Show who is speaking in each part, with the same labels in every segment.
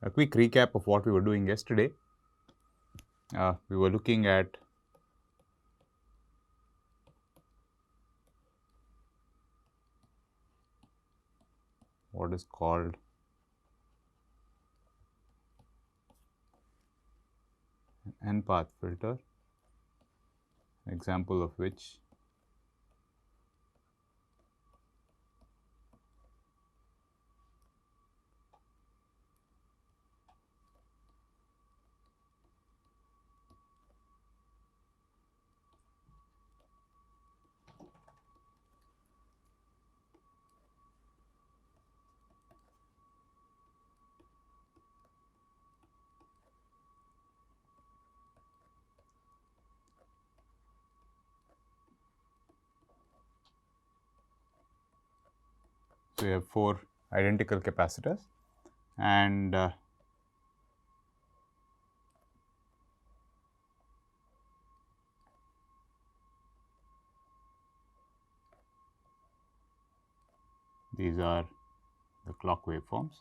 Speaker 1: a quick recap of what we were doing yesterday. We were looking at what is called an N-path filter, an example of which so we have 4 identical capacitors, and these are the clock waveforms.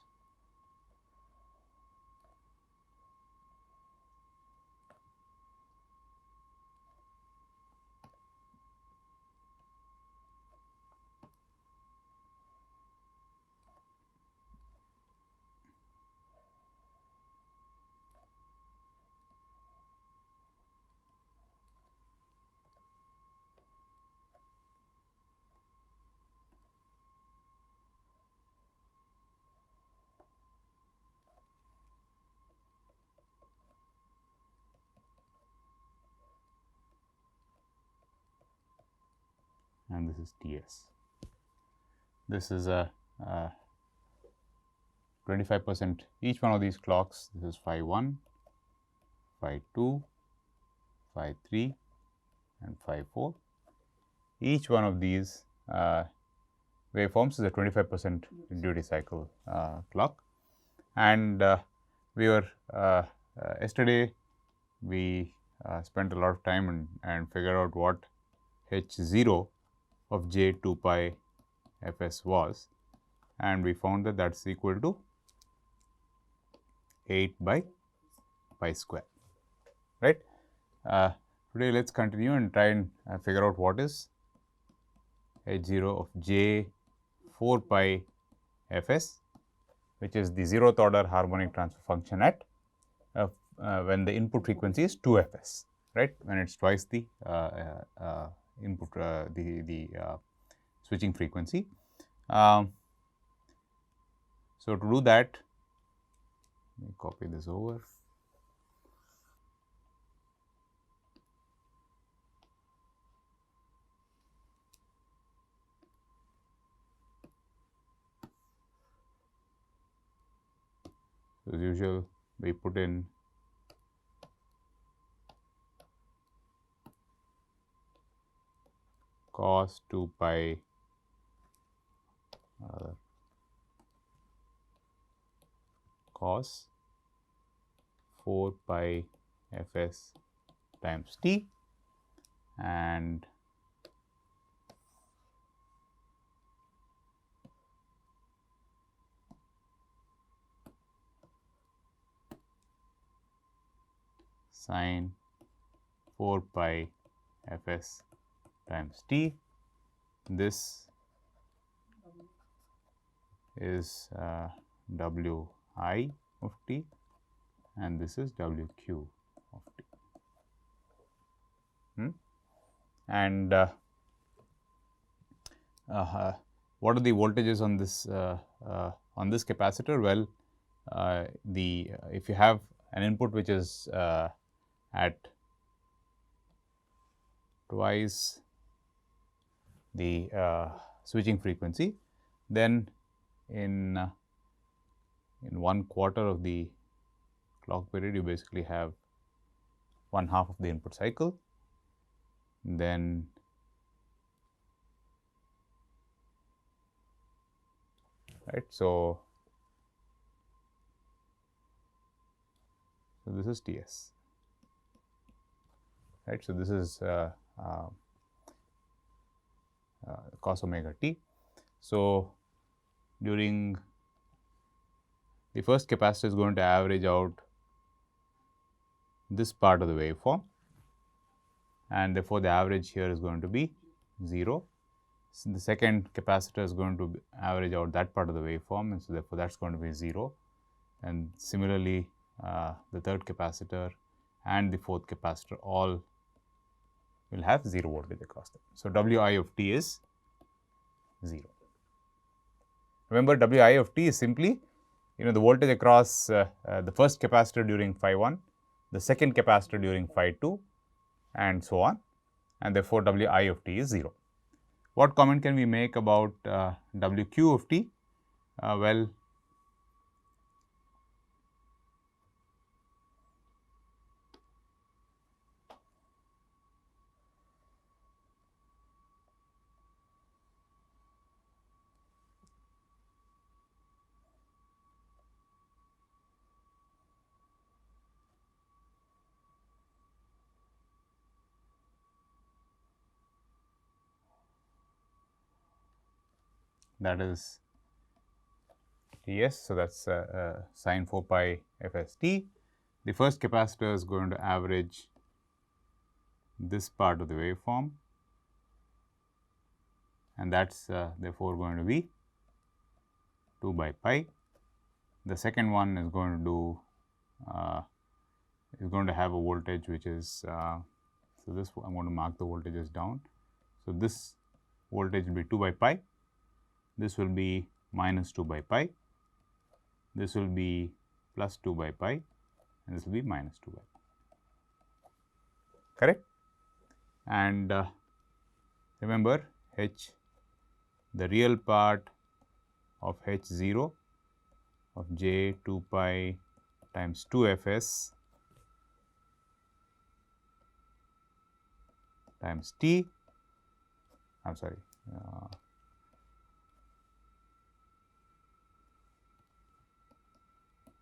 Speaker 1: And this is Ts. This is a 25%, each one of these clocks. This is phi 1, phi 2, phi 3 and phi 4. Each one of these waveforms is a 25% duty cycle clock, and we were yesterday we spent a lot of time and figured out what H0 of j 2 pi fs was, and we found that that's equal to 8 by pi square, right. Today let us continue and try and figure out what is H0 of j 4 pi fs, which is the 0th order harmonic transfer function at when the input frequency is 2 fs, right, when it is twice the input the switching frequency. So, to do that, let me copy this over. So, as usual, we put in cos 2 pi cos 4 pi fs times t, and sin 4 pi fs times t. This is w I of t, and this is w q of t. And what are the voltages on this capacitor? Well, if you have an input which is at twice the switching frequency, then in 1/4 of the clock period you basically have 1/2 of the input cycle. Then right, so this is Ts, right. So, this is cos omega t. So, during the first capacitor is going to average out this part of the waveform, and therefore, the average here is going to be 0. So, the second capacitor is going to average out that part of the waveform, and so therefore, that is going to be 0, and similarly the third capacitor and the fourth capacitor all will have 0 voltage across them. So, Wi of t is 0. Remember, Wi of t is simply the voltage across the first capacitor during phi 1, the second capacitor during phi 2, and so on, and therefore, Wi of t is 0. What comment can we make about Wq of t? Well, that is Ts. So, that is sin 4 pi Fs t. The first capacitor is going to average this part of the waveform, and that is therefore going to be 2 by pi. The second one is going to do have a voltage which is so this I am going to mark the voltages down. So, this voltage will be 2 by pi, this will be minus 2 by pi, this will be plus 2 by pi, and this will be minus 2 by pi, correct. And remember, h, the real part of h 0 of j 2 pi times 2 Fs times t, I am sorry,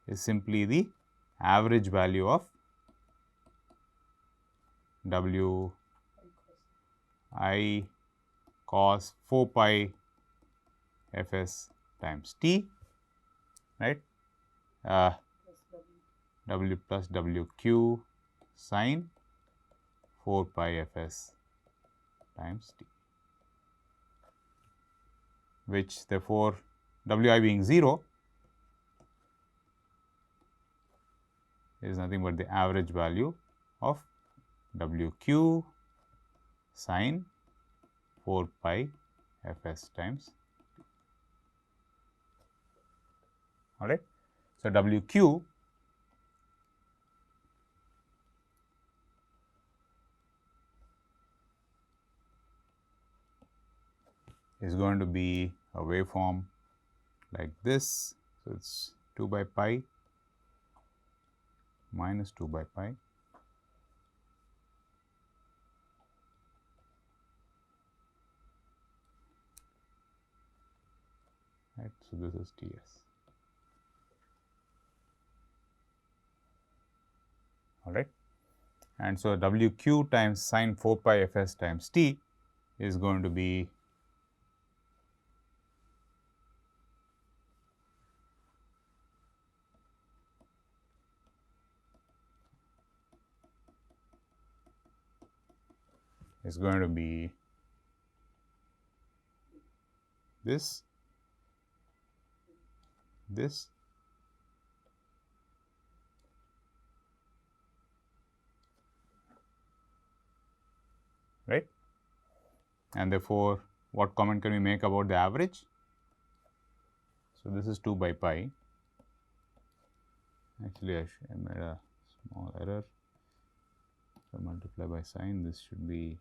Speaker 1: is simply the average value of W I cos 4 pi Fs times t, right, W plus Wq sin 4 pi Fs times t, which therefore, Wi being 0 is nothing but the average value of Wq sin 4 pi Fs times t. All right. So, Wq is going to be a waveform like this. So, it is 2 by pi minus 2 by pi right. So, this is Ts. All right. And so, Wq times sin 4 pi Fs times t is going to be this, right, and therefore, what comment can we make about the average? So, this is 2 by pi, actually I made a small error, so multiply by sin, this should be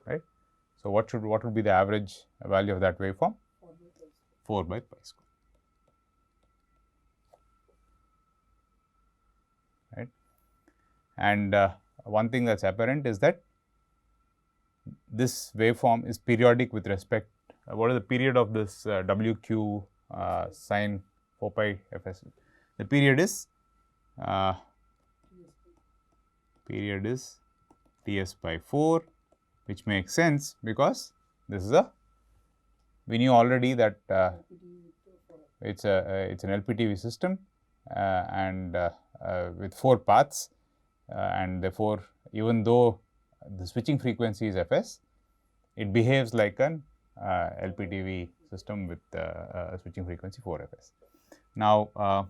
Speaker 1: right. So, what would be the average value of that waveform? 4 by pi square, right. And one thing that is apparent is that this waveform is periodic with respect, what is the period of this Wq sin 4 pi Fs? The period is Ts by 4, which makes sense because this is a, we knew already that it's an LPTV system and with 4 paths, and therefore, even though the switching frequency is Fs, it behaves like an LPTV system with a switching frequency 4 Fs. Now,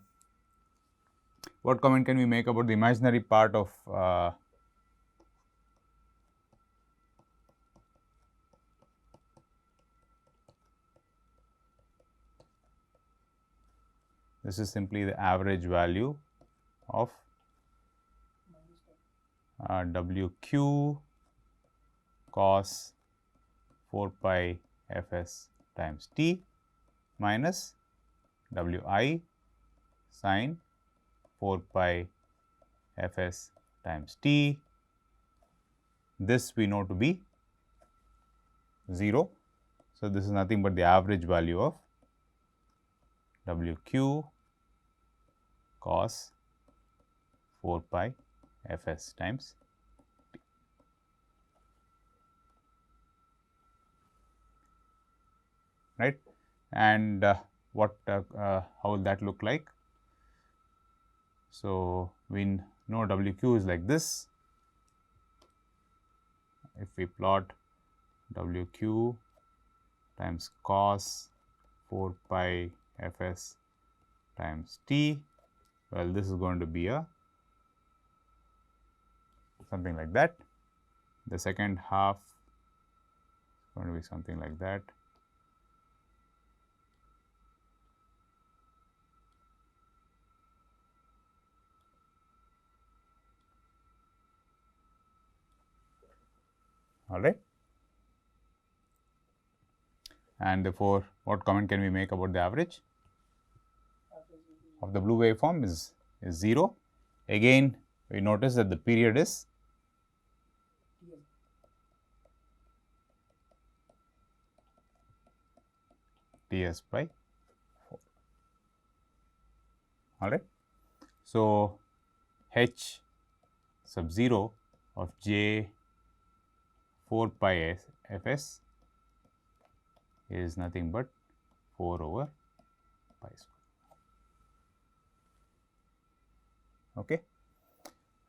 Speaker 1: what comment can we make about the imaginary part of this is simply the average value of WQ cos 4 pi Fs times t minus Wi sin 4 pi Fs times t. This we know to be 0. So, this is nothing but the average value of WQ cos 4 pi Fs times t. Right, and what how will that look like? So, we know WQ is like this. If we plot WQ times cos 4 pi Fs times t, well, this is going to be a something like that. The second half is going to be something like that. All right. And therefore, what comment can we make about the average of the blue waveform is 0. Again, we notice that the period is Ts by 4. All right. So, H sub 0 of j 4 pi Fs is nothing but 4 over pi square. Okay.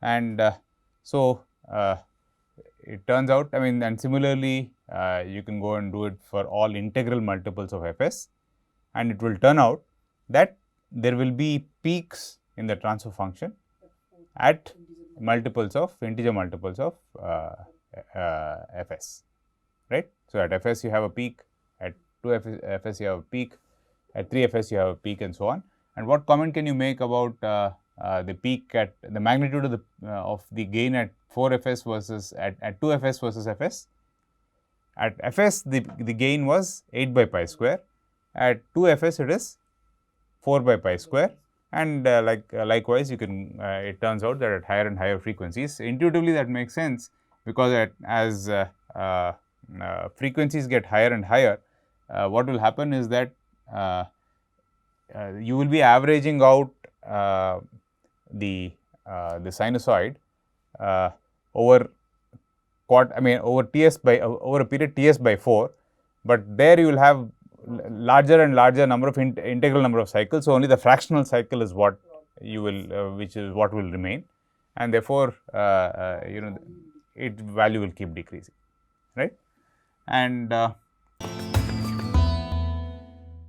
Speaker 1: And so, it turns out, I mean, and similarly you can go and do it for all integral multiples of Fs, and it will turn out that there will be peaks in the transfer function at multiples of integer multiples of Fs, right. So, at Fs you have a peak, at 2 Fs you have a peak, at 3 Fs you have a peak, and so on. And what comment can you make about the peak at the magnitude of the gain at 4 Fs versus at 2 Fs versus Fs? At Fs the gain was 8 by pi square, at 2 Fs it is 4 by pi square, and likewise you can it turns out that at higher and higher frequencies, intuitively that makes sense, because as frequencies get higher and higher, what will happen is that you will be averaging out the sinusoid over over Ts by over a period Ts by 4, but there you will have larger and larger number of integral number of cycles. So, only the fractional cycle is what you will which is what will remain, and therefore, its value will keep decreasing, right. And